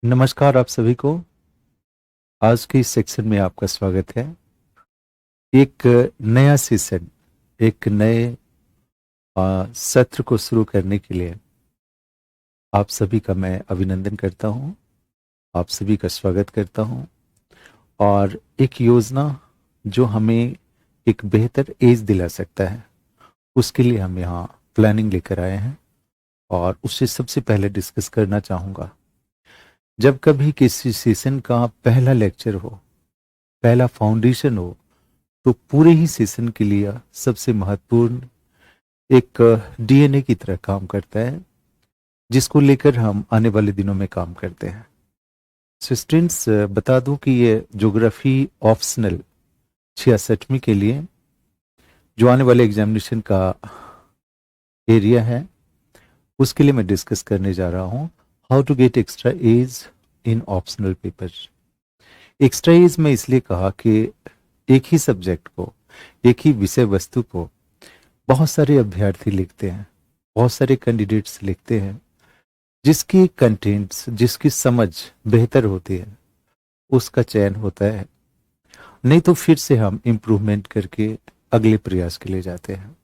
नमस्कार आप सभी को। आज के इस सेक्शन में आपका स्वागत है। एक नया सेशन, एक नए सत्र को शुरू करने के लिए आप सभी का मैं अभिनंदन करता हूं, आप सभी का स्वागत करता हूं। और एक योजना जो हमें एक बेहतर एज दिला सकता है, उसके लिए हम यहाँ प्लानिंग लेकर आए हैं और उससे सबसे पहले डिस्कस करना चाहूँगा। जब कभी किसी सेशन का पहला लेक्चर हो, पहला फाउंडेशन हो, तो पूरे ही सेशन के लिए सबसे महत्वपूर्ण एक डीएनए की तरह काम करता है, जिसको लेकर हम आने वाले दिनों में काम करते हैं। सो स्टूडेंट्स, बता दूं कि ये ज्योग्राफी ऑप्शनल 66वीं के लिए जो आने वाले एग्जामिनेशन का एरिया है, उसके लिए मैं डिस्कस करने जा रहा हूं how to get extra edge in optional paper. Extra edge में इसलिए कहा कि एक ही सब्जेक्ट को, एक ही विषय वस्तु को बहुत सारे अभ्यर्थी लिखते हैं, बहुत सारे कैंडिडेट्स लिखते हैं। जिसकी कंटेंट्स, जिसकी समझ बेहतर होती है, उसका चयन होता है। नहीं तो फिर से हम इम्प्रूवमेंट करके अगले प्रयास के लिए जाते हैं।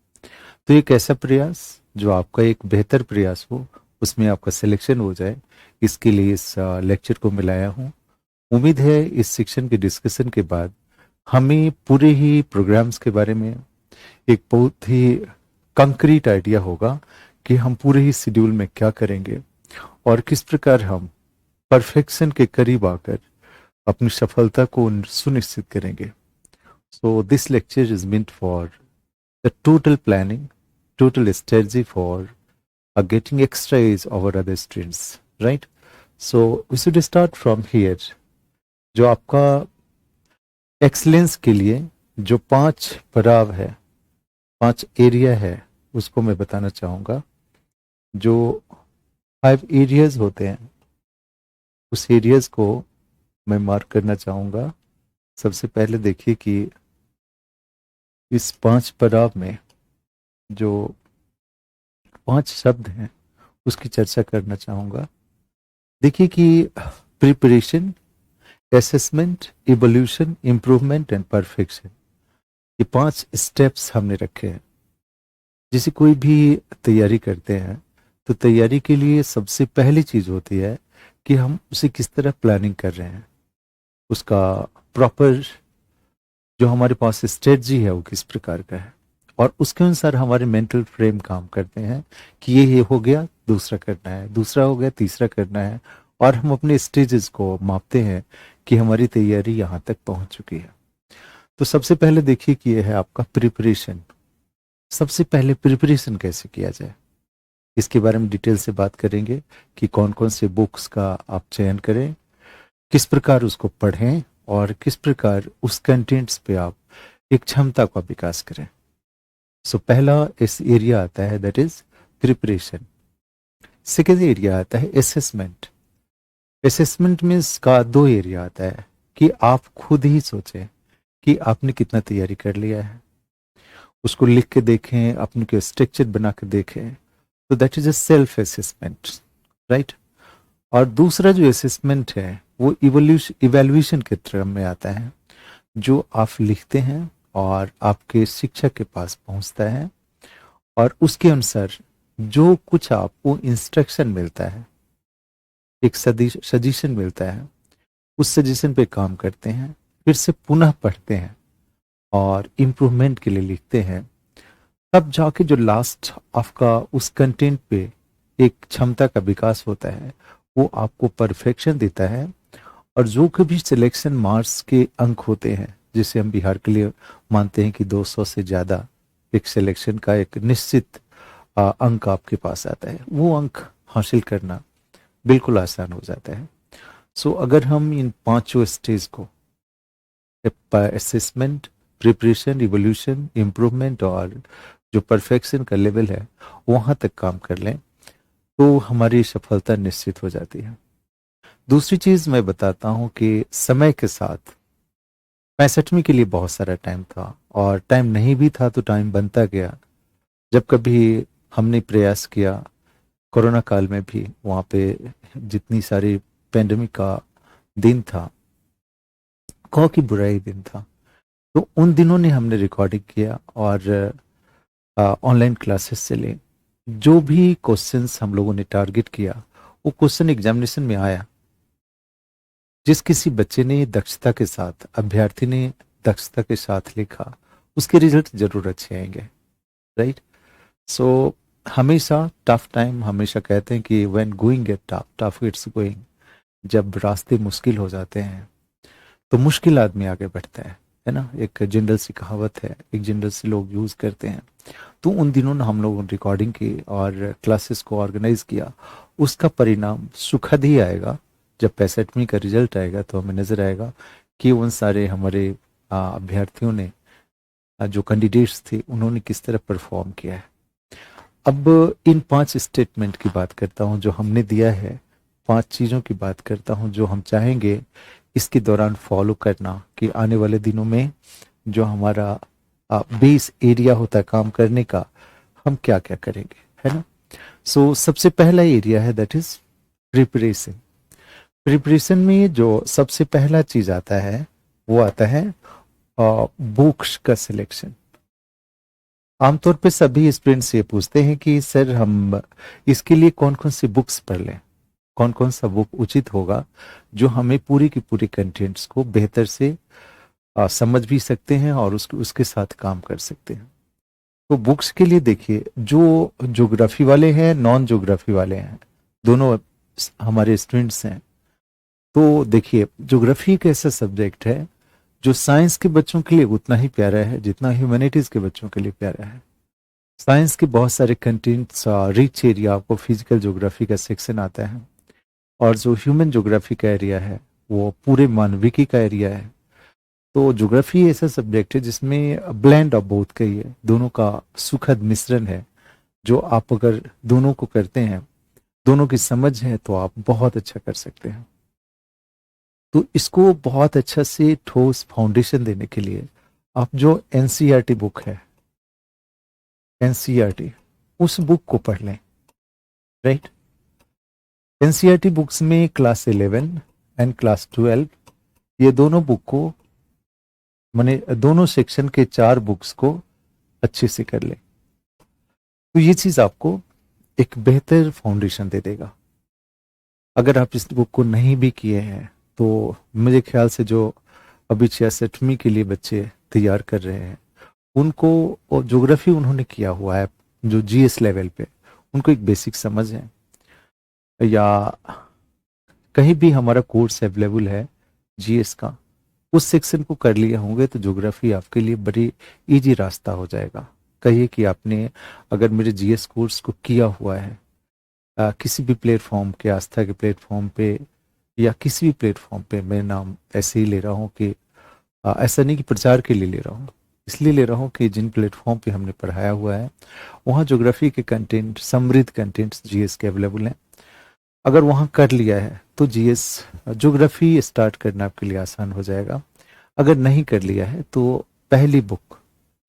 तो एक ऐसा प्रयास जो आपका एक बेहतर प्रयास हो, उसमें आपका सिलेक्शन हो जाए, इसके लिए इस लेक्चर को मिलाया हूँ। उम्मीद है इस सेक्शन के डिस्कशन के बाद हमें पूरे ही प्रोग्राम्स के बारे में एक बहुत ही कंक्रीट आइडिया होगा कि हम पूरे ही शेड्यूल में क्या करेंगे और किस प्रकार हम परफेक्शन के करीब आकर अपनी सफलता को सुनिश्चित करेंगे। So this lecture is meant for the total planning, total strategy for getting extra edge over other students, right? So we should start from here. जो आपका एक्सलेंस के लिए जो 5 पड़ाव है, 5 एरिया है, उसको मैं बताना चाहूँगा। जो 5 एरियाज होते हैं, उस एरियाज को मैं मार्क करना चाहूँगा। सबसे पहले देखिए कि इस 5 पड़ाव में जो 5 शब्द हैं, उसकी चर्चा करना चाहूँगा। देखिए कि preparation, assessment, evolution, improvement and perfection, ये 5 स्टेप्स हमने रखे हैं। जैसे कोई भी तैयारी करते हैं, तो तैयारी के लिए सबसे पहली चीज होती है कि हम उसे किस तरह प्लानिंग कर रहे हैं, उसका प्रॉपर जो हमारे पास स्ट्रेटजी है वो किस प्रकार का है, और उसके अनुसार हमारे मेंटल फ्रेम काम करते हैं कि ये हो गया, दूसरा करना है, दूसरा हो गया, तीसरा करना है, और हम अपने स्टेजेस को मापते हैं कि हमारी तैयारी यहाँ तक पहुंच चुकी है। तो सबसे पहले देखिए कि यह है आपका प्रिपरेशन। सबसे पहले प्रिपरेशन कैसे किया जाए, इसके बारे में डिटेल से बात करेंगे कि कौन कौन से बुक्स का आप चयन करें, किस प्रकार उसको पढ़ें और किस प्रकार उस कंटेंट्स पे आप एक क्षमता का विकास करें। सो पहला इस एरिया आता है, that is preparation. Second area आता है असेसमेंट। असेसमेंट मीन्स का 2 एरिया आता है कि आप खुद ही सोचें कि आपने कितना तैयारी कर लिया है, उसको लिख के देखें, अपने के स्ट्रक्चर बना के देखें। तो that is a self assessment, right. और दूसरा जो असेसमेंट है वो इवैल्यूएशन के क्रम में आता है, जो आप लिखते हैं और आपके शिक्षक के पास पहुंचता है, और उसके अनुसार जो कुछ आपको इंस्ट्रक्शन मिलता है, एक सजेशन मिलता है, उस सजेशन पे काम करते हैं, फिर से पुनः पढ़ते हैं और इम्प्रूवमेंट के लिए लिखते हैं। तब जाके जो लास्ट आपका उस कंटेंट पे एक क्षमता का विकास होता है, वो आपको परफेक्शन देता है। और जो कभी सिलेक्शन मार्क्स के अंक होते हैं, जिसे हम बिहार के लिए मानते हैं कि 200 से ज़्यादा एक सिलेक्शन का एक निश्चित अंक आपके पास आता है, वो अंक हासिल करना बिल्कुल आसान हो जाता है। सो अगर हम इन 5 स्टेज को, असेसमेंट, प्रिपरेशन, इवोल्यूशन, इम्प्रूवमेंट और जो परफेक्शन का लेवल है, वहाँ तक काम कर लें, तो हमारी सफलता निश्चित हो जाती है। दूसरी चीज मैं बताता हूं कि समय के साथ 65वीं के लिए बहुत सारा टाइम था, और टाइम नहीं भी था तो टाइम बनता गया। जब कभी हमने प्रयास किया, कोरोना काल में भी वहाँ पे जितनी सारी पेंडेमिक का दिन था, क की बुराई दिन था, तो उन दिनों ने हमने रिकॉर्डिंग किया और ऑनलाइन क्लासेस से ले जो भी क्वेश्चंस हम लोगों ने टारगेट किया वो क्वेश्चन एग्जामिनेशन में आया। जिस किसी बच्चे ने दक्षता के साथ, अभ्यर्थी ने दक्षता के साथ लिखा, उसके रिजल्ट जरूर अच्छे आएंगे, राइट। सो हमेशा टफ टाइम, हमेशा कहते हैं कि when going get tough, tough it's going, जब रास्ते मुश्किल हो जाते हैं तो मुश्किल आदमी आगे बढ़ता है ना। एक जनरल सी कहावत है, एक जनरल से लोग यूज करते हैं। तो उन दिनों ने हम लोगों ने रिकॉर्डिंग की और क्लासेस को ऑर्गेनाइज किया। उसका परिणाम सुखद ही आएगा। जब 65वीं का रिजल्ट आएगा तो हमें नजर आएगा कि उन सारे हमारे अभ्यर्थियों ने, जो कैंडिडेट्स थे, उन्होंने किस तरह परफॉर्म किया है। अब इन 5 स्टेटमेंट की बात करता हूं जो हमने दिया है, 5 चीजों की बात करता हूं जो हम चाहेंगे इसके दौरान फॉलो करना, कि आने वाले दिनों में जो हमारा बेस एरिया होता है काम करने का, हम क्या क्या करेंगे, है ना। सो सबसे पहला एरिया है दैट इज प्रिपरेशन। प्रिपरेशन में जो सबसे पहला चीज आता है वो आता है बुक्स का सिलेक्शन। आमतौर पे सभी स्टूडेंट्स ये पूछते हैं कि सर हम इसके लिए कौन कौन सी बुक्स पढ़ लें, कौन कौन सा बुक उचित होगा जो हमें पूरी की पूरी कंटेंट्स को बेहतर से समझ भी सकते हैं और उसके साथ काम कर सकते हैं। तो बुक्स के लिए देखिए, जो ज्योग्राफी वाले हैं, नॉन ज्योग्राफी वाले हैं, दोनों हमारे स्टूडेंट्स हैं। तो देखिए, ज्योग्राफी एक ऐसा सब्जेक्ट है जो साइंस के बच्चों के लिए उतना ही प्यारा है जितना ह्यूमैनिटीज के बच्चों के लिए प्यारा है। साइंस के बहुत सारे कंटेंट्स, रिच एरिया, आपको फिजिकल ज्योग्राफी का सेक्शन आता है, और जो ह्यूमन ज्योग्राफी का एरिया है वो पूरे मानविकी का एरिया है। तो ज्योग्राफी ऐसा सब्जेक्ट है जिसमें ब्लेंड ऑफ बोथ का ही है, दोनों का सुखद मिश्रण है। जो आप अगर दोनों को करते हैं, दोनों की समझ है, तो आप बहुत अच्छा कर सकते हैं। तो इसको बहुत अच्छा से ठोस फाउंडेशन देने के लिए आप जो एनसीईआरटी बुक है, एनसीईआरटी, उस बुक को पढ़ लें, राइट। एनसीईआरटी बुक्स में क्लास 11 एंड क्लास 12, ये दोनों बुक को, माने दोनों सेक्शन के 4 बुक्स को अच्छे से कर लें। तो ये चीज आपको एक बेहतर फाउंडेशन दे देगा। अगर आप इस बुक को नहीं भी किए हैं तो मुझे ख्याल से जो अभी 66वीं के लिए बच्चे तैयार कर रहे हैं, उनको ज्योग्राफी उन्होंने किया हुआ है, जो जीएस लेवल पे, उनको एक बेसिक समझ है, या कहीं भी हमारा कोर्स अवेलेबल है जीएस का, उस सेक्शन को कर लिए होंगे तो ज्योग्राफी आपके लिए बड़ी इजी रास्ता हो जाएगा। कहिए कि आपने अगर मेरे जीएस कोर्स को किया हुआ है किसी भी प्लेटफॉर्म के, आस्था के प्लेटफॉर्म पे या किसी भी प्लेटफॉर्म पे, मैं नाम ऐसे ही ले रहा हूँ कि ऐसा नहीं कि प्रचार के लिए ले रहा हूँ, इसलिए ले रहा हूँ कि जिन प्लेटफॉर्म पे हमने पढ़ाया हुआ है वहाँ ज्योग्राफी के कंटेंट, समृद्ध कंटेंट्स जीएस के अवेलेबल हैं। अगर वहाँ कर लिया है तो जीएस ज्योग्राफी स्टार्ट करना आपके लिए आसान हो जाएगा। अगर नहीं कर लिया है तो पहली बुक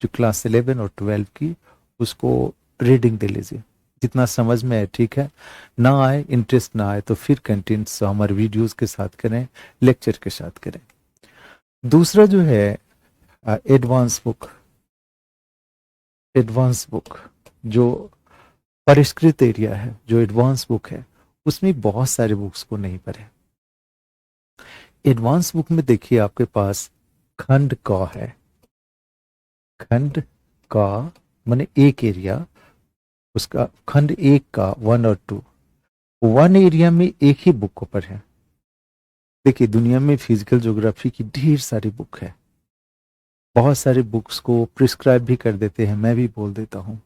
जो क्लास 11 और 12 की, उसको रीडिंग दे लीजिए, जितना समझ में आए ठीक है, ना आए, इंटरेस्ट ना आए तो फिर कंटेंट्स हमारे वीडियोस के साथ करें, लेक्चर के साथ करें। दूसरा जो है एडवांस बुक, एडवांस बुक जो परिष्कृत एरिया है, जो एडवांस बुक है, उसमें बहुत सारे बुक्स को नहीं पढ़े। एडवांस बुक में देखिए आपके पास खंड क है, खंड का माने एक एरिया, उसका खंड 1 का 1 और 2, 1 एरिया में एक ही बुक को पढ़े। देखिए, दुनिया में फिजिकल ज्योग्राफी की ढेर सारी बुक है, बहुत सारे बुक्स को प्रिस्क्राइब भी कर देते हैं, मैं भी बोल देता हूँ,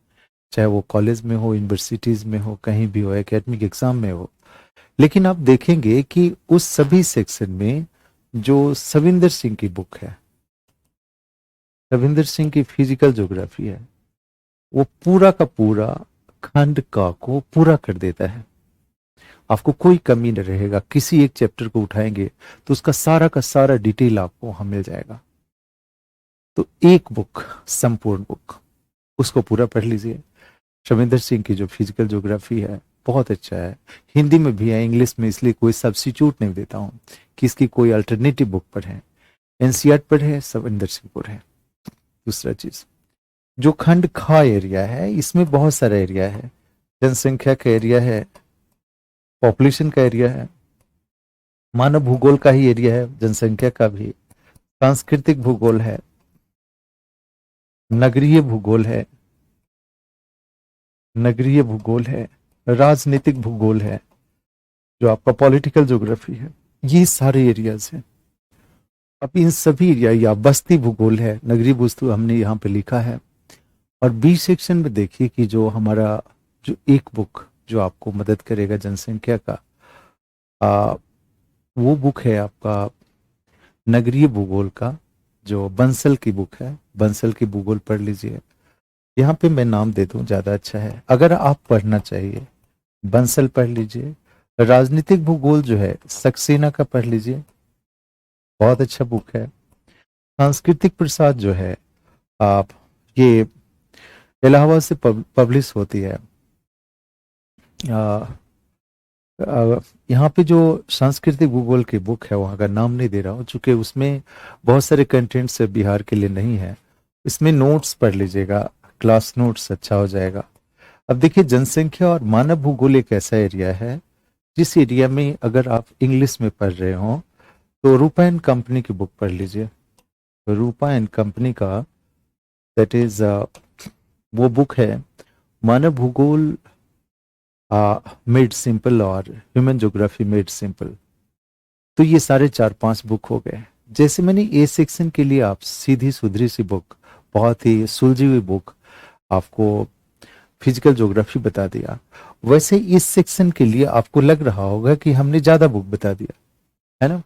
चाहे वो कॉलेज में हो, यूनिवर्सिटीज में हो, कहीं भी हो, एकेडमिक एग्जाम में हो। लेकिन आप देखेंगे कि उस सभी सेक्शन में जो सविंदर सिंह की बुक है, सविंदर सिंह की फिजिकल ज्योग्राफी है, वो पूरा का पूरा खंड का को पूरा कर देता है। आपको कोई कमी न रहेगा, किसी एक चैप्टर को उठाएंगे तो उसका सारा का सारा डिटेल आपको वहां मिल जाएगा। तो एक बुक, संपूर्ण बुक, उसको पूरा पढ़ लीजिए। शविंदर सिंह की जो फिजिकल ज्योग्राफी है बहुत अच्छा है। हिंदी में भी है, इंग्लिश में, इसलिए कोई सब्स्टिट्यूट नहीं देता हूँ कि इसकी कोई अल्टरनेटिव बुक पढ़ें। एनसीईआरटी पढ़े, सविंदर सिंह पढ़े। दूसरा चीज, जो खंड खा एरिया है इसमें बहुत सारा एरिया है। जनसंख्या का एरिया है, पॉपुलेशन का एरिया है, मानव भूगोल का ही एरिया है, जनसंख्या का भी, सांस्कृतिक भूगोल है, नगरीय भूगोल है, नगरीय भूगोल है, राजनीतिक भूगोल है, जो आपका पॉलिटिकल ज्योग्राफी है। ये सारे एरियाज हैं। अब इन सभी एरिया, या बस्ती भूगोल है, नगरीय वस्तु हमने यहाँ पे लिखा है। और बी सेक्शन में देखिए कि जो हमारा जो एक बुक जो आपको मदद करेगा जनसंख्या का, वो बुक है आपका नगरीय भूगोल का, जो बंसल की बुक है। बंसल की भूगोल पढ़ लीजिए। यहाँ पे मैं नाम दे दूं ज़्यादा अच्छा है। अगर आप पढ़ना चाहिए, बंसल पढ़ लीजिए। राजनीतिक भूगोल जो है सक्सेना का पढ़ लीजिए, बहुत अच्छा बुक है। सांस्कृतिक प्रसाद जो है, आप ये इलाहाबाद से पब्लिश होती है। यहाँ पे जो सांस्कृतिक भूगोल की बुक है, वहाँ का नाम नहीं दे रहा हूँ चूंकि उसमें बहुत सारे कंटेंट्स बिहार के लिए नहीं है। इसमें नोट्स पढ़ लीजिएगा, क्लास नोट्स अच्छा हो जाएगा। अब देखिए, जनसंख्या और मानव भूगोल एक ऐसा एरिया है जिस एरिया में अगर आप इंग्लिश में पढ़ रहे हो तो रूपा एंड कंपनी की बुक पढ़ लीजिए। रूपा एंड कंपनी का, दैट इज वो बुक है मानव भूगोल मेड सिंपल और ह्यूमन ज्योग्राफी मेड सिंपल। तो ये सारे 4-5 बुक हो गए। जैसे मैंने ए सेक्शन के लिए आप सीधी सुधरी सी बुक, बहुत ही सुलझी हुई बुक आपको फिजिकल ज्योग्राफी बता दिया, वैसे इस सेक्शन के लिए आपको लग रहा होगा कि हमने ज्यादा बुक बता दिया है ना।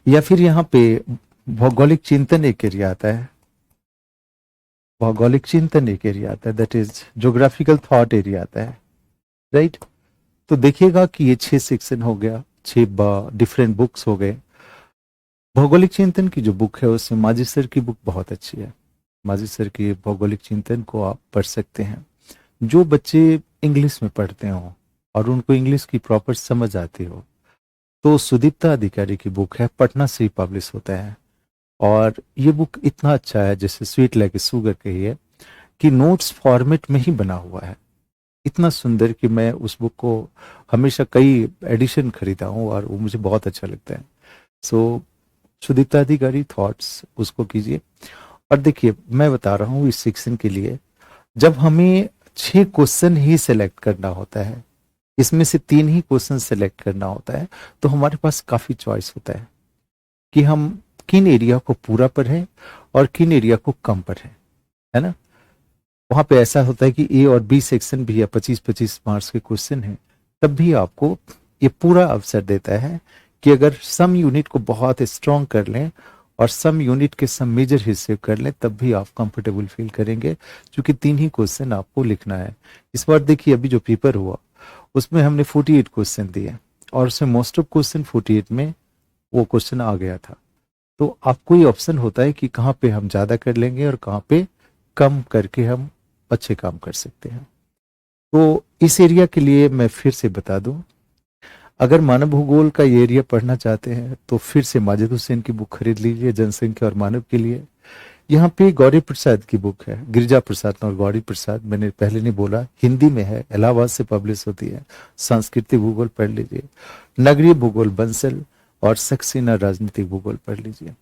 या फिर यहाँ पे भौगोलिक चिंतन एक एरिया आता है, भौगोलिक चिंतन एक एरिया आता है, that is geographical thought area आता है, राइट। तो देखिएगा कि ये 6 सेक्शन हो गया, 6 डिफरेंट बुक्स हो गए। भौगोलिक चिंतन की जो बुक है उसमें माजी सर की बुक बहुत अच्छी है। माजी सर की भौगोलिक चिंतन को आप पढ़ सकते हैं। जो बच्चे इंग्लिश में पढ़ते हो और उनको इंग्लिश की प्रॉपर समझ आती हो, तो सुदीप्ता अधिकारी की बुक है, पटना से ही पब्लिश होता है। और ये बुक इतना अच्छा है, जैसे स्वीट लाइक शुगर कही है, कि नोट्स फॉर्मेट में ही बना हुआ है। इतना सुंदर कि मैं उस बुक को हमेशा कई एडिशन खरीदा हूँ और वो मुझे बहुत अच्छा लगता है। सो सुदीप्ता अधिकारी थॉट्स, उसको कीजिए। और देखिए, मैं बता रहा हूँ इस सेक्शन के लिए, जब हमें 6 क्वेश्चन ही सिलेक्ट करना होता है, इसमें से 3 ही क्वेश्चन सिलेक्ट करना होता है, तो हमारे पास काफी चॉइस होता है कि हम किन एरिया को पूरा पढ़ें और किन एरिया को कम पढ़ें, है ना। वहां पे ऐसा होता है कि ए और बी सेक्शन भी है, 25-25 मार्क्स के क्वेश्चन हैं, तब भी आपको ये पूरा अवसर देता है कि अगर सम यूनिट को बहुत स्ट्रांग कर लें और सम यूनिट के सम मेजर हिस्से कर लें, तब भी आप कंफर्टेबल फील करेंगे, क्योंकि 3 ही क्वेश्चन आपको लिखना है। इस बार देखिए, अभी जो पेपर हुआ उसमें हमने 48 क्वेश्चन दिए और उसमें मोस्ट ऑफ क्वेश्चन 48 में वो क्वेश्चन आ गया था। तो आपको ये ऑप्शन होता है कि कहाँ पे हम ज्यादा कर लेंगे और कहाँ पे कम करके हम अच्छे काम कर सकते हैं। तो इस एरिया के लिए मैं फिर से बता दूं, अगर मानव भूगोल का ये एरिया पढ़ना चाहते हैं तो फिर से माजिद हुसैन की बुक खरीद लीजिए, जनसंख्या और मानव के लिए। यहाँ पे गौरी प्रसाद की बुक है, गिरिजा प्रसाद और गौरी प्रसाद, मैंने पहले नहीं बोला, हिंदी में है, इलाहाबाद से पब्लिश होती है। सांस्कृतिक भूगोल पढ़ लीजिए, नगरीय भूगोल बंसल और सक्सेना राजनीतिक भूगोल पढ़ लीजिए।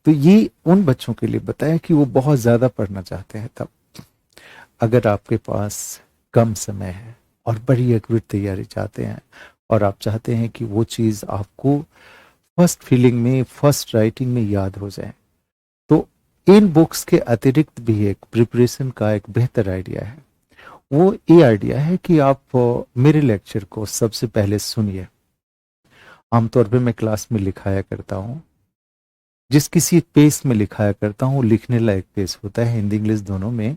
तो ये उन बच्चों के लिए बताया कि वो बहुत ज्यादा पढ़ना चाहते हैं। तब अगर आपके पास कम समय है और बड़ी एक्यूरेट तैयारी चाहते हैं और आप चाहते हैं कि वो चीज आपको फर्स्ट फीलिंग में, फर्स्ट राइटिंग में याद हो जाए, तो इन बुक्स के अतिरिक्त भी एक प्रिपरेशन का एक बेहतर आइडिया है। वो ये आइडिया है कि आप मेरे लेक्चर को सबसे पहले सुनिए। आमतौर पे मैं क्लास में लिखाया करता हूँ, जिस किसी पेज में लिखाया करता हूँ, लिखने लायक पेज होता है हिंदी इंग्लिश दोनों में,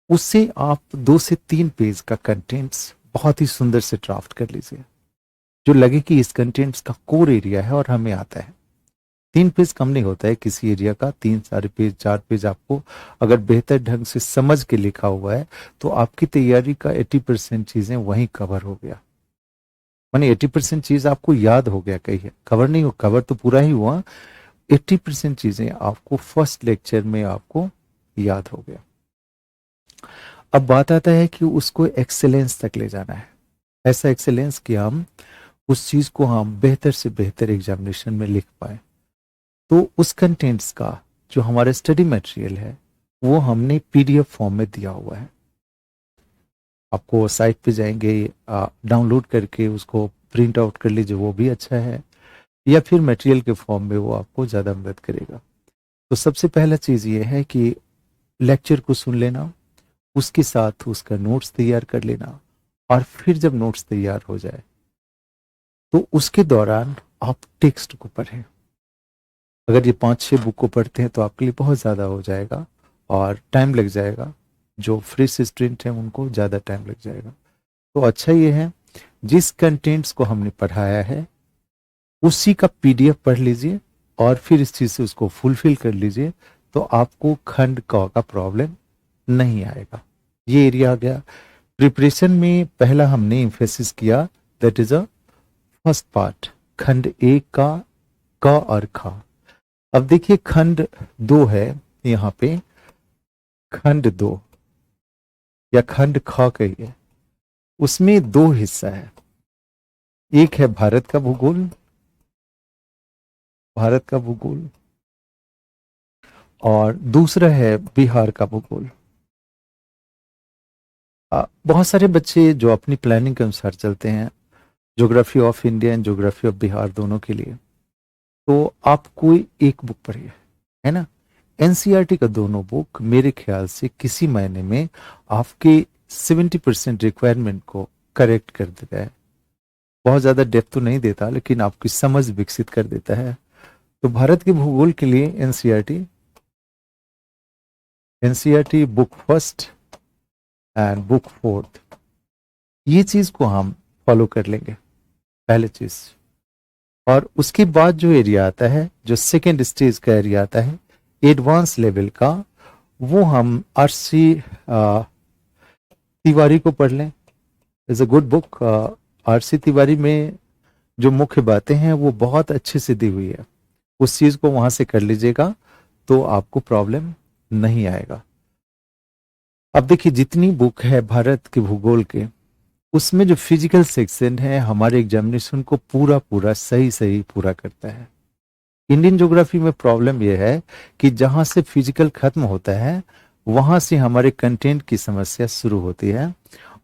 उससे आप 2 से 3 पेज का कंटेंट्स बहुत ही सुंदर से ड्राफ्ट कर लीजिए, जो लगे कि इस कंटेंट्स का कोर एरिया है और हमें आता है। 3 पेज कम नहीं होता है किसी एरिया का, 3 4 पेज 4 पेज आपको अगर बेहतर ढंग से समझ के लिखा हुआ है तो आपकी तैयारी का 80% चीजें वहीं कवर हो गया, माने 80% चीज आपको याद हो गया, कही है कवर नहीं हो, कवर तो पूरा ही हुआ, 80% चीजें आपको फर्स्ट लेक्चर में आपको याद हो गया। अब बात आता है कि उसको एक्सेलेंस तक ले जाना है, ऐसा एक्सेलेंस कि हम उस चीज को हम बेहतर से बेहतर एग्जामिनेशन में लिख पाए। तो उस कंटेंट्स का जो हमारा स्टडी मटेरियल है वो हमने पीडीएफ फॉर्म में दिया हुआ है। आपको साइट पे जाएंगे, डाउनलोड करके उसको प्रिंट आउट कर लीजिए, वो भी अच्छा है, या फिर मटेरियल के फॉर्म में, वो आपको ज़्यादा मदद करेगा। तो सबसे पहला चीज़ ये है कि लेक्चर को सुन लेना, उसके साथ उसका नोट्स तैयार कर लेना, और फिर जब नोट्स तैयार हो जाए तो उसके दौरान आप टेक्स्ट को पढ़ें। अगर ये 5-6 बुक को पढ़ते हैं तो आपके लिए बहुत ज़्यादा हो जाएगा और टाइम लग जाएगा, जो फ्रेश स्टूडेंट हैं उनको ज़्यादा टाइम लग जाएगा। तो अच्छा ये है जिस कंटेंट्स को हमने पढ़ाया है उसी का पीडीएफ पढ़ लीजिए और फिर इस चीज़ से उसको फुलफिल कर लीजिए, तो आपको खंड क का प्रॉब्लम नहीं आएगा। ये एरिया आ गया। प्रिपरेशन में पहला हमने एम्फेसिस किया, that is a first part, खंड 1 का क और ख। अब देखिए खंड 2 है यहाँ पे, खंड 2 या खंड ख कहिए, उसमें 2 हिस्सा है। एक है भारत का भूगोल, भारत का भूगोल, और दूसरा है बिहार का भूगोल। बहुत सारे बच्चे जो अपनी प्लानिंग के अनुसार चलते हैं, geography of India and geography of Bihar दोनों के लिए, तो आप कोई एक बुक पढ़िए, है ना। एनसीईआरटी का दोनों बुक मेरे ख्याल से किसी महीने में आपके 70% रिक्वायरमेंट को करेक्ट कर देता है। बहुत ज़्यादा डेप्थ तो नहीं देता, लेकिन आपकी समझ विकसित कर देता है। तो भारत के भूगोल के लिए NCERT book first and book fourth, ये चीज़ को हम फॉलो कर लेंगे, पहले चीज़। और उसके बाद जो एरिया आता है, जो सेकेंड स्टेज का एरिया आता है, एडवांस लेवल का, वो हम आरसी तिवारी को पढ़ लें। Is a good book. RC Tiwari में जो मुख्य बातें हैं वो बहुत अच्छे से दी हुई है, उस चीज को वहां से कर लीजिएगा तो आपको प्रॉब्लम नहीं आएगा। अब देखिए जितनी बुक है भारत के भूगोल के, उसमें जो फिजिकल सेक्शन है हमारे एग्जामिनेशन को पूरा पूरा सही सही पूरा करता है। इंडियन ज्योग्राफी में प्रॉब्लम यह है कि जहां से फिजिकल खत्म होता है वहां से हमारे कंटेंट की समस्या शुरू होती है,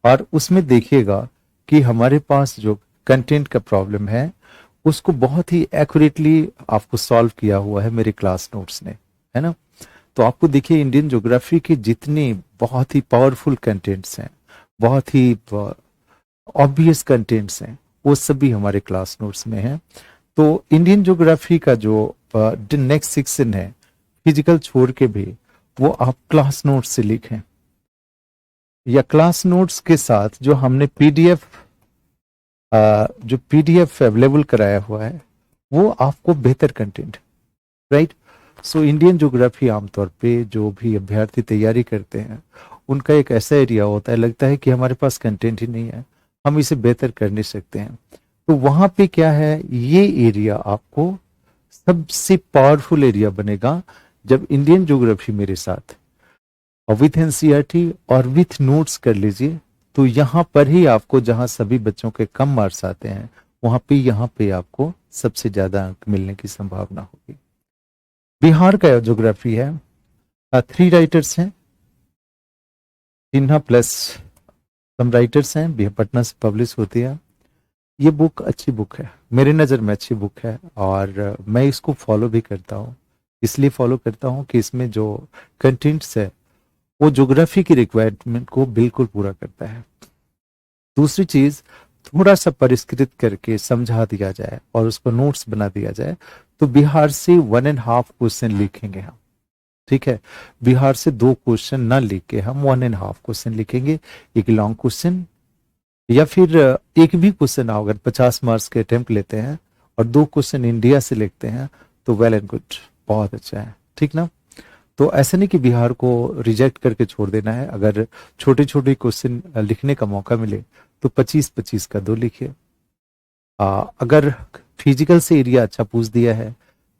और उसमें देखिएगा कि हमारे पास जो कंटेंट का प्रॉब्लम है उसको बहुत ही एक्यूरेटली आपको सॉल्व किया हुआ है मेरे क्लास नोट्स ने, है ना। तो आपको देखिए इंडियन ज्योग्राफी के जितने बहुत ही पावरफुल कंटेंट्स हैं, बहुत ही ऑब्वियस कंटेंट्स हैं, वो सभी हमारे क्लास नोट्स में हैं। तो इंडियन ज्योग्राफी का जो नेक्स्ट सेक्शन है फिजिकल छोड़ के भी, वो आप क्लास नोट्स से लिखें, या क्लास नोट्स के साथ जो हमने पीडीएफ अवेलेबल कराया हुआ है वो आपको बेहतर content, right. So Indian geography आमतौर पे जो भी अभ्यर्थी तैयारी करते हैं उनका एक ऐसा एरिया होता है, लगता है कि हमारे पास कंटेंट ही नहीं है, हम इसे बेहतर कर नहीं सकते हैं। तो वहां पे क्या है, ये एरिया आपको सबसे पावरफुल एरिया बनेगा जब इंडियन ज्योग्राफी मेरे साथ विथ एनसीईआरटी और विथ नोट्स कर लीजिए। तो यहाँ पर ही आपको, जहाँ सभी बच्चों के कम मार्क्स आते हैं, वहां पे यहाँ पे आपको सबसे ज्यादा अंक मिलने की संभावना होगी। बिहार का ज्योग्राफी है, 3 राइटर्स हैं, सिन्हा प्लस सम राइटर्स हैं, पटना से पब्लिश होती है। ये बुक अच्छी बुक है, मेरे नज़र में अच्छी बुक है, और मैं इसको फॉलो भी करता हूँ। इसलिए फॉलो करता हूँ कि इसमें जो कंटेंट्स है वो ज्योग्राफी की रिक्वायरमेंट को बिल्कुल पूरा करता है। दूसरी चीज, थोड़ा सा परिष्कृत करके समझा दिया जाए और उसको नोट्स बना दिया जाए, तो बिहार से 1.5 क्वेश्चन लिखेंगे हम, ठीक है। बिहार से 2 क्वेश्चन ना लिख के हम 1.5 क्वेश्चन लिखेंगे, एक लॉन्ग क्वेश्चन, या फिर एक भी क्वेश्चन आओ, अगर 50 मार्क्स के अटेम्प्ट लेते हैं और 2 क्वेश्चन इंडिया से लिखते हैं तो वेल एंड गुड, बहुत अच्छा है, ठीक ना। तो ऐसा नहीं कि बिहार को रिजेक्ट करके छोड़ देना है। अगर छोटे छोटे क्वेश्चन लिखने का मौका मिले तो 25-25 का 2 लिखिए। अगर फिजिकल से एरिया अच्छा पूछ दिया है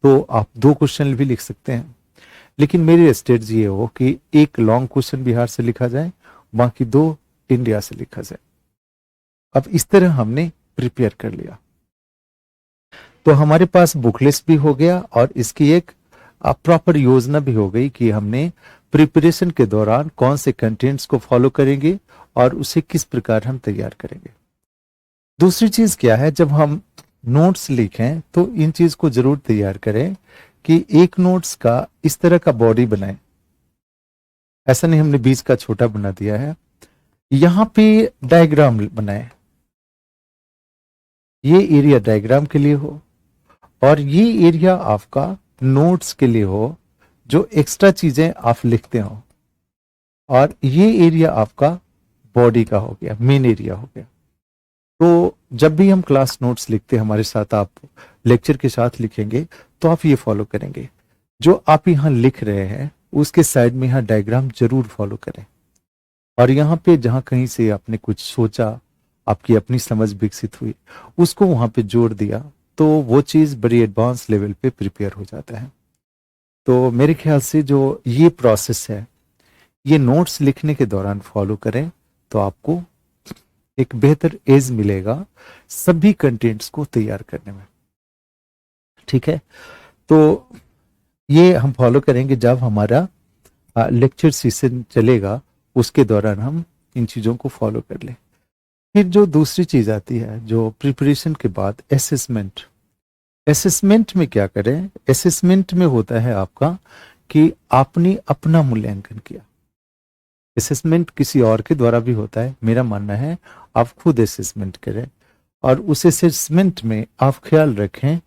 तो आप 2 क्वेश्चन भी लिख सकते हैं, लेकिन मेरी स्ट्रेटजी ये हो कि एक लॉन्ग क्वेश्चन बिहार से लिखा जाए, बाकी 2 इंडिया से लिखा जाए। अब इस तरह हमने प्रिपेयर कर लिया तो हमारे पास बुक लिस्ट भी हो गया और इसकी एक प्रॉपर योजना भी हो गई कि हमने प्रिपरेशन के दौरान कौन से कंटेंट्स को फॉलो करेंगे और उसे किस प्रकार हम तैयार करेंगे। दूसरी चीज क्या है, जब हम नोट्स लिखें तो इन चीज को जरूर तैयार करें कि एक नोट्स का इस तरह का बॉडी बनाएं। ऐसा नहीं हमने बीच का छोटा बना दिया है, यहां पे डायग्राम बनाएं, ये एरिया डायग्राम के लिए हो और ये एरिया आपका नोट्स के लिए हो, जो एक्स्ट्रा चीजें आप लिखते हो, और ये एरिया आपका बॉडी का हो गया, मेन एरिया हो गया। तो जब भी हम क्लास नोट्स लिखते हैं हमारे साथ, आप लेक्चर के साथ लिखेंगे तो आप ये फॉलो करेंगे, जो आप यहाँ लिख रहे हैं उसके साइड में यहाँ डायग्राम जरूर फॉलो करें। और यहाँ पे जहाँ कहीं से आपने कुछ सोचा, आपकी अपनी समझ विकसित हुई, उसको वहां पे जोड़ दिया, तो वो चीज बड़ी एडवांस लेवल पे प्रिपेयर हो जाता है। तो मेरे ख्याल से जो ये प्रोसेस है, ये नोट्स लिखने के दौरान फॉलो करें तो आपको एक बेहतर एज मिलेगा सभी कंटेंट्स को तैयार करने में, ठीक है। तो ये हम फॉलो करेंगे जब हमारा लेक्चर सेशन चलेगा, उसके दौरान हम इन चीजों को फॉलो कर लें। फिर जो दूसरी चीज आती है, जो प्रिपरेशन के बाद असेसमेंट। असेसमेंट में क्या करें, असेसमेंट में होता है आपका कि आपने अपना मूल्यांकन किया। असेसमेंट किसी और के द्वारा भी होता है, मेरा मानना है आप खुद असेसमेंट करें और उस असेसमेंट में आप ख्याल रखें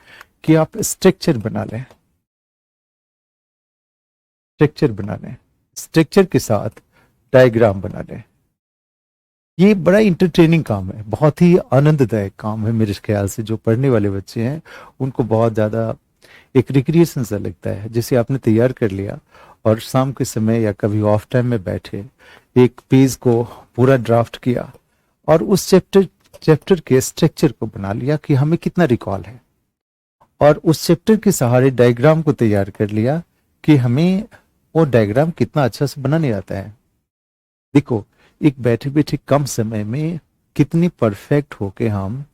कि आप स्ट्रक्चर बना लें, स्ट्रक्चर बना लें, स्ट्रक्चर के साथ डायग्राम बना लें। ये बड़ा इंटरटेनिंग काम है, बहुत ही आनंददायक काम है मेरे ख्याल से। जो पढ़ने वाले बच्चे हैं उनको बहुत ज्यादा एक रिक्रिएशन सा लगता है, जैसे आपने तैयार कर लिया और शाम के समय या कभी ऑफ टाइम में बैठे एक पेज को पूरा ड्राफ्ट किया और उस चैप्टर के स्ट्रक्चर को बना लिया कि हमें कितना रिकॉल है, और उस चैप्टर के सहारे डायग्राम को तैयार कर लिया कि हमें वो डायग्राम कितना अच्छा से बनाने आता है। देखो, एक बैठे बैठे कम समय में कितनी परफेक्ट होके हम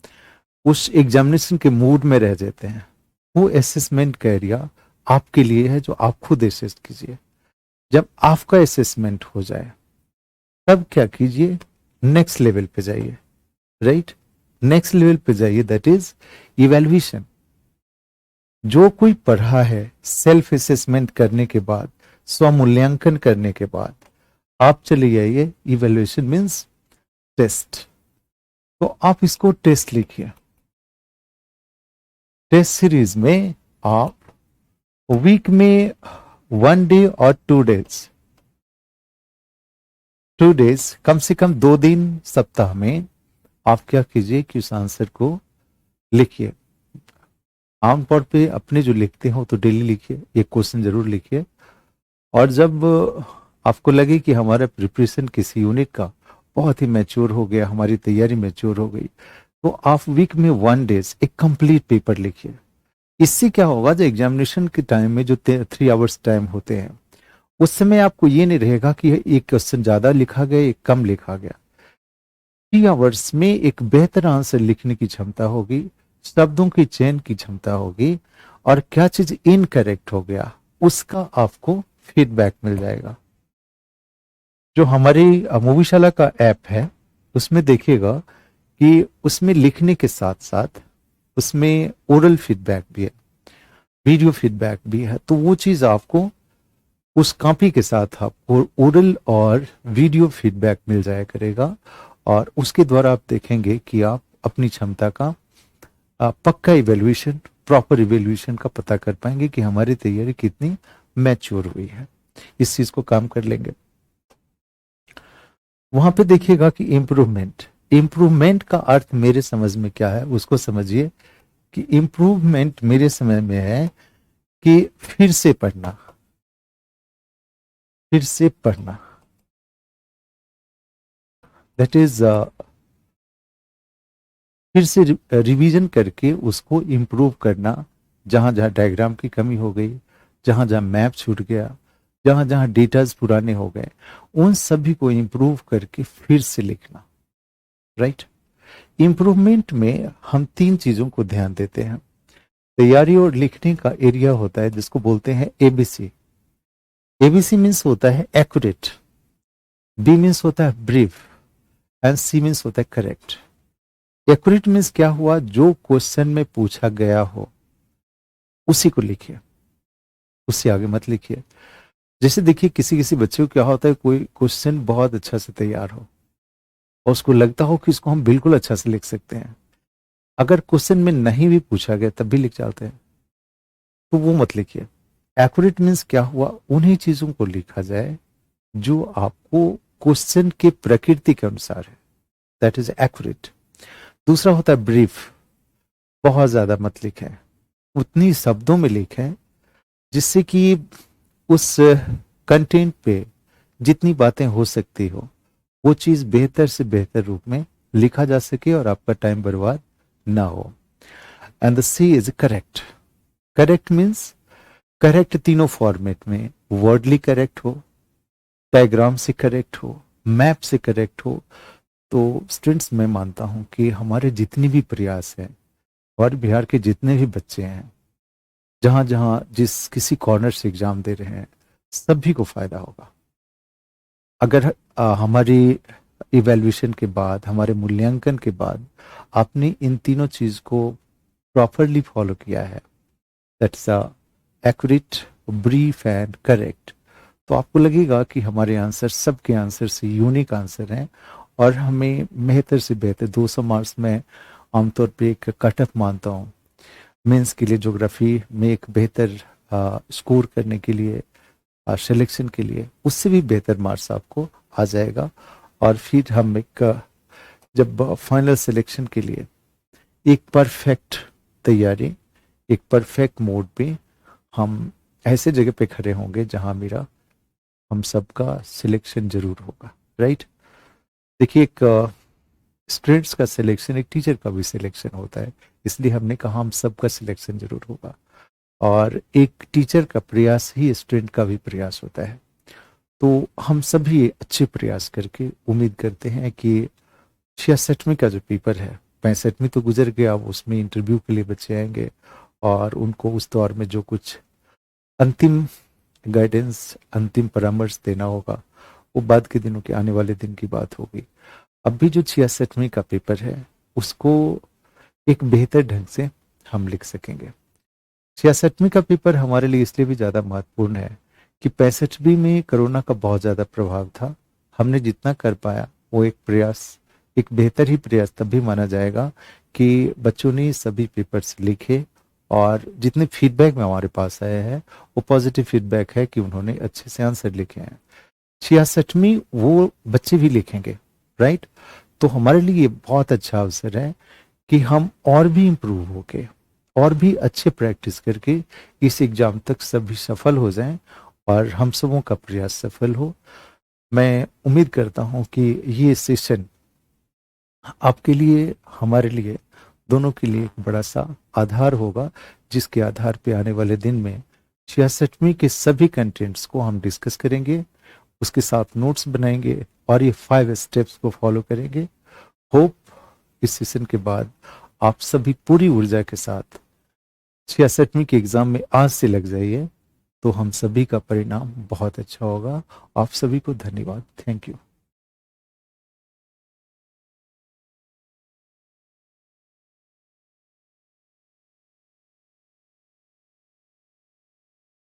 उस एग्जामिनेशन के मूड में रह जाते हैं। वो असेसमेंट का एरिया आपके लिए है, जो आप खुद असेस कीजिए। जब आपका असेसमेंट हो जाए तब क्या कीजिए, नेक्स्ट लेवल पे जाइए, राइट, नेक्स्ट लेवल पे जाइए, दैट इज इवैल्यूएशन। जो कोई पढ़ा है, सेल्फ असेसमेंट करने के बाद, स्वमूल्यांकन करने के बाद आप चले जाइए, इवैल्यूएशन मीन्स टेस्ट। तो आप इसको टेस्ट लिखिए। टेस्ट सीरीज में आप वीक में 1 डे और 2 डेज, 2 डेज, कम से कम 2 दिन सप्ताह में आप क्या कीजिए कि उस आंसर को लिखिए। आमतौर पे अपने जो लिखते हो तो डेली लिखिए, एक क्वेश्चन जरूर लिखिए। और जब आपको लगे कि हमारा प्रिपरेशन किसी यूनिट का बहुत ही मैच्योर हो गया, हमारी तैयारी मैच्योर हो गई, तो आप वीक में 1 डेज एक कंप्लीट पेपर लिखिए। इससे क्या होगा, जो एग्जामिनेशन के टाइम में जो 3 आवर्स टाइम होते हैं, उस समय आपको ये नहीं रहेगा कि एक क्वेश्चन ज्यादा लिखा गया, एक कम लिखा गया। 3 आवर्स में एक बेहतर आंसर लिखने की क्षमता होगी, शब्दों की चयन की क्षमता होगी, और क्या चीज इनकरेक्ट हो गया उसका आपको फीडबैक मिल जाएगा। जो हमारी मूवीशाला का ऐप है उसमें देखिएगा कि उसमें लिखने के साथ साथ उसमें ओरल फीडबैक भी है, वीडियो फीडबैक भी है। तो वो चीज आपको उस कॉपी के साथ आपको ओरल और वीडियो फीडबैक मिल जाया करेगा, और उसके द्वारा आप देखेंगे कि आप अपनी क्षमता का पक्का इवेल्युएशन, प्रॉपर इवेल्युएशन का पता कर पाएंगे कि हमारी तैयारी कितनी मैच्योर हुई है। इस चीज को काम कर लेंगे। वहां पे देखिएगा कि इम्प्रूवमेंट, इम्प्रूवमेंट का अर्थ मेरे समझ में क्या है उसको समझिए। कि इम्प्रूवमेंट मेरे समय में है कि फिर से पढ़ना, फिर से पढ़ना, दैट इज फिर से रिवीजन करके उसको इम्प्रूव करना। जहां जहां डायग्राम की कमी हो गई, जहां जहां मैप छूट गया, जहां जहां डेटाज पुराने हो गए, उन सभी को इम्प्रूव करके फिर से लिखना। राइट। इम्प्रूवमेंट में हम तीन चीजों को ध्यान देते हैं। तैयारी और लिखने का एरिया होता है जिसको बोलते हैं एबीसी। एबीसी मीन्स होता है एक्यूरेट, बी मीन्स होता है ब्रीफ, एंड सी मीन्स होता है करेक्ट। एक्यूरेट मीन्स क्या हुआ, जो क्वेश्चन में पूछा गया हो उसी को लिखिए, उससे आगे मत लिखिए। जैसे देखिए किसी किसी बच्चे को क्या होता है, कोई क्वेश्चन बहुत अच्छा से तैयार हो और उसको लगता हो कि इसको हम बिल्कुल अच्छा से लिख सकते हैं, अगर क्वेश्चन में नहीं भी पूछा गया तब भी लिख जाते हैं, तो वो मत लिखिए। एक्यूरेट मीन्स क्या हुआ, उन्हीं चीजों को लिखा जाए जो आपको क्वेश्चन के प्रकृति के अनुसार है, दैट इज एक्यूरेट। दूसरा होता है ब्रीफ, बहुत ज्यादा मत लिखें, उतनी शब्दों में लिखें जिससे कि उस कंटेंट पे जितनी बातें हो सकती हो वो चीज बेहतर से बेहतर रूप में लिखा जा सके और आपका टाइम बर्बाद ना हो। And the C is correct. Correct means correct तीनों फॉर्मेट में, वर्डली करेक्ट हो, डायग्राम से करेक्ट हो, मैप से करेक्ट हो। तो स्टूडेंट्स मैं मानता हूं कि हमारे जितने भी प्रयास हैं और बिहार के जितने भी बच्चे हैं, जहां जहां जिस किसी कॉर्नर से एग्जाम दे रहे हैं, सभी को फायदा होगा अगर हमारी इवैल्यूएशन के बाद, हमारे मूल्यांकन के बाद आपने इन तीनों चीज को प्रॉपरली फॉलो किया है, that's accurate, brief and correct. तो आपको लगेगा कि हमारे आंसर सबके आंसर से यूनिक आंसर हैं और हमें बेहतर से बेहतर 200 मार्क्स में आमतौर पे एक कट ऑफ मानता हूँ। मेंस के लिए ज्योग्राफी में एक बेहतर स्कोर करने के लिए, सिलेक्शन के लिए उससे भी बेहतर मार्क्स आपको आ जाएगा। और फिर हम एक जब फाइनल सिलेक्शन के लिए एक परफेक्ट तैयारी, एक परफेक्ट मोड पे हम ऐसे जगह पे खड़े होंगे जहां मेरा हम सबका सिलेक्शन जरूर होगा। राइट। देखिए एक स्टूडेंट्स का सिलेक्शन एक टीचर का भी सिलेक्शन होता है, इसलिए हमने कहा हम सबका सिलेक्शन जरूर होगा और एक टीचर का प्रयास ही स्टूडेंट का भी प्रयास होता है। तो हम सभी अच्छे प्रयास करके उम्मीद करते हैं कि 66वीं का जो पेपर है, 65वीं तो गुजर गया, अब उसमें इंटरव्यू के लिए बच्चे आएंगे और उनको उस दौर में जो कुछ अंतिम गाइडेंस, अंतिम परामर्श देना होगा वो बाद के दिनों के आने वाले दिन की बात होगी। अब भी जो 66वीं का पेपर है उसको एक बेहतर ढंग से हम लिख सकेंगे। 66वीं का पेपर हमारे लिए इसलिए भी ज़्यादा महत्वपूर्ण है कि 65वीं में कोरोना का बहुत ज़्यादा प्रभाव था। हमने जितना कर पाया वो एक प्रयास, एक बेहतर ही प्रयास तब भी माना जाएगा कि बच्चों ने सभी पेपर्स लिखे और जितने फीडबैक में हमारे पास आए हैं वो पॉजिटिव फीडबैक है कि उन्होंने अच्छे से आंसर लिखे हैं। 66वीं वो बच्चे भी लिखेंगे। राइट। तो हमारे लिए बहुत अच्छा अवसर है कि हम और भी इम्प्रूव होके और भी अच्छे प्रैक्टिस करके इस एग्जाम तक सभी सफल हो जाएं और हम सबों का प्रयास सफल हो। मैं उम्मीद करता हूं कि ये सेशन आपके लिए, हमारे लिए, दोनों के लिए एक बड़ा सा आधार होगा जिसके आधार पे आने वाले दिन में 66वीं के सभी कंटेंट्स को हम डिस्कस करेंगे, उसके साथ नोट्स बनाएंगे और ये 5 स्टेप्स को फॉलो करेंगे। होप इस सेशन के बाद आप सभी पूरी ऊर्जा के साथ 66वीं के एग्जाम में आज से लग जाइए, तो हम सभी का परिणाम बहुत अच्छा होगा। आप सभी को धन्यवाद। Thank you.